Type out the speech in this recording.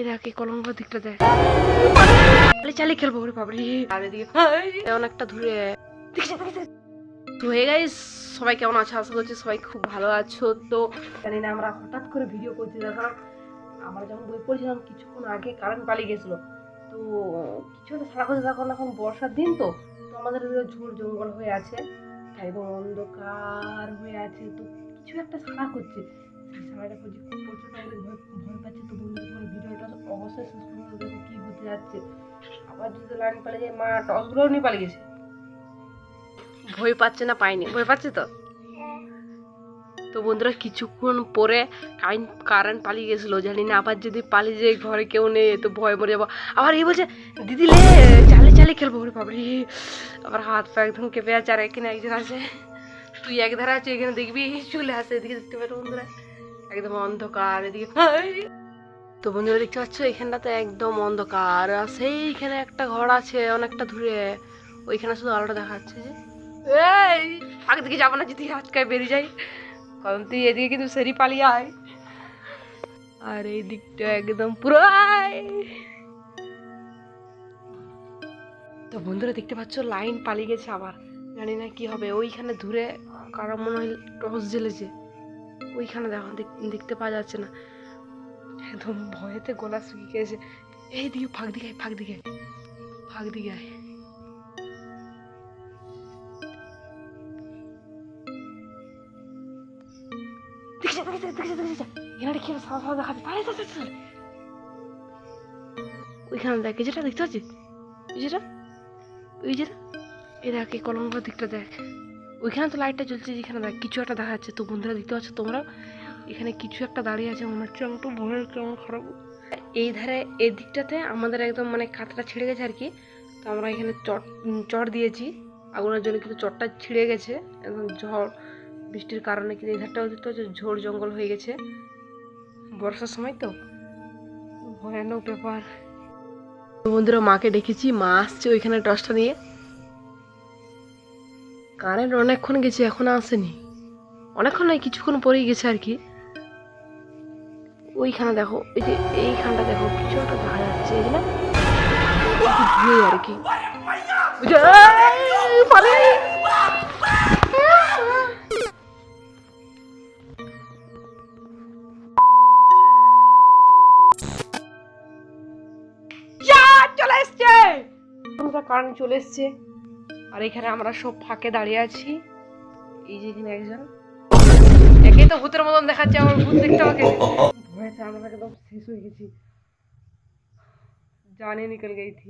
এরাকে কলঙ্ক দিকটা দেখ চালিয়ে খেলবো ওরে বাবরি আর এদিকে অনেকটা দূরে। তো হে গাইস, সবাই কেমন আছো? আশা করছি সবাই খুব ভালো আছো। তো জানি না আমরা হঠাৎ করে ভিডিও করছি, কারণ আমরা যখন বই পড়ছিলাম কিছুক্ষণ আগে কারেন্ট পালিয়ে গেছিলো। তো কিছু একটা সারা করছে, এখন বর্ষার দিন তো তো আমাদের ঝোড় জঙ্গল হয়ে আছে, একদম অন্ধকার হয়ে আছে। তো কিছু একটা সারা করছে, সেই সারাটা করছে খুব প্রচুর আমাদের ভয় পাচ্ছে। তো বন্ধুরা তোমার ভিডিওটা অবশ্যই শেষ পর্যন্ত দেখো কি হতে যাচ্ছে। আবার যদি লাইন পালিয়ে যায়, মা টসগুলোও নিয়ে পালিয়ে গেছে। ভয় পাচ্ছে না? পাইনি, ভয় পাচ্ছে তো। তো বন্ধুরা কিছুক্ষণ পরে কারেন্ট পালিয়ে গেছিলো, জানি না আবার যদি পালিয়ে যায়, ঘরে কেউ নেই তো ভয় মরে যাবো। আবার এই বলছে দিদি লে চালিয়ে খেলবো ওরে বাবরি। আবার হাত পা একদম কেঁপে আছে। আর এখানে একজন আছে, তুই এক ধারে আছে, এখানে দেখবি চলে আসে। এদিকে দেখতে পারো বন্ধুরা একদম অন্ধকার, এদিকে। তো বন্ধুরা দেখতে পাচ্ছ এখানটাতে একদম অন্ধকার। আর সেইখানে একটা ঘর আছে অনেকটা দূরে, ওইখানে শুধু আলোটা দেখা যাচ্ছে। যে এই আগে দিকে যাবো না, যদি আজকায় বেরিয়ে যাই, কারণ তুই এদিকে কিন্তু সেরি পালিয়ে আয়। আর এই দিকটা একদম পুরো। তো বন্ধুরা দেখতে পাচ্ছ লাইন পালিয়ে গেছে, আবার জানি না কি হবে। ওইখানে দূরে কারো মনে হয় টর্চ জ্বেলেছে, ওইখানে দেখো দেখতে পাওয়া যাচ্ছে না। একদম ভয়েতে গলা শুকিয়ে গেছে। এই দিকে ফাঁক দিকে আয়। ওইখানে দেখ, যেটা দেখতে পাচ্ছি, ওই যেটা এই দেখ, এই কলঙ্ক দিকটা দেখ। ওইখানে তো লাইটটা জ্বলছে, যেখানে দেখ কিছু একটা দেখা যাচ্ছে। তো বন্ধুরা দেখতে পাচ্ছ তোমরা, এখানে কিছু একটা দাঁড়িয়ে আছে, মনে হচ্ছে একটু ভয়ের কেমন খারাপ। এই ধারে এই দিকটাতে আমাদের একদম মানে কাঁথাটা ছিঁড়ে গেছে আর কি। তো আমরা এখানে চট দিয়েছি আগুনের জন্য, কিন্তু চটটা ছিঁড়ে গেছে একদম ঝড় বৃষ্টির কারণে। কিন্তু এই ধারটাও দেখতে হচ্ছে ঝোড় জঙ্গল হয়ে গেছে, বর্ষার সময় তো ভয়ানক ব্যাপার। বন্ধুরা মাকে ডেকেছি, মা আসছে ওইখানে টর্চটা নিয়ে। কারেন্ট অনেকক্ষণ গেছে, এখন আসেনি। অনেকক্ষণ নয়, কিছুক্ষণ পরেই গেছে আর কি। ওইখানে দেখো, এই যে এইখানটা দেখো কিছু একটা দেখা যাচ্ছে, এই যে না ধুয়ে আর কি। চলে এসছে, কারেন্ট চলে এসছে। আর এখানে আমরা সব ফাঁকে দাঁড়িয়ে আছি। এই যে এখানে একজন, একেই তো ভূতের মতন দেখাচ্ছে, আমার ভূত দেখতে আমাকে ভয়েতে আমরা একদম শেষ হয়ে গেছি, জানে নিকল গই থি।